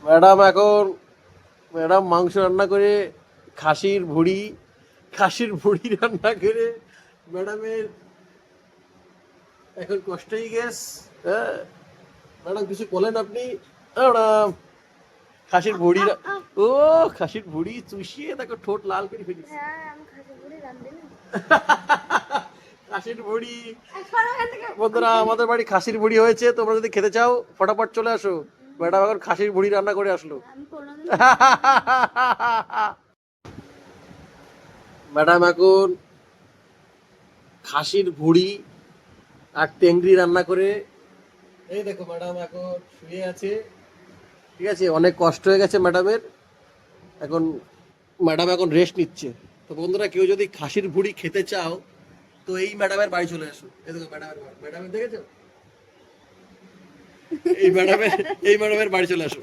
Madam মাংস রান্না করে, খাসির ভুড়ি রান্না করে ম্যাডামের এখন কষ্টই গ্যাস। হ্যাঁ ম্যাডাম কিছু বলেন আপনি। ম্যাডাম খাসির ভুড়ি ও খাসির ভুড়ি চুষিয়ে দেখো ঠোঁট লাল করে ফেলিস। খাসির ভুড়ি বন্ধুরা, আমাদের বাড়ি খাসির ভুড়ি হয়েছে, তোমরা যদি খেতে চাও ফটাফট চলে আসো। ম্যাডাম এখন খাসির ভুড়ি রান্না করে আসলো। ম্যাডাম এখন খাসির ভুড়ি আর টেংরি রান্না করে, এই দেখো ম্যাডাম এখন শুয়ে আছে। ঠিক আছে, অনেক কষ্ট হয়ে গেছে ম্যাডামের, এখন ম্যাডাম এখন রেস্ট নিচ্ছে। তো বন্ধুরা, কেউ যদি খাসির ভুড়ি খেতে চাও তো এই ম্যাডামের বাড়ি চলে আসো। এই দেখো ম্যাডামের দেখেছো, এই ম্যাডামের বাড়ি চলে আসো।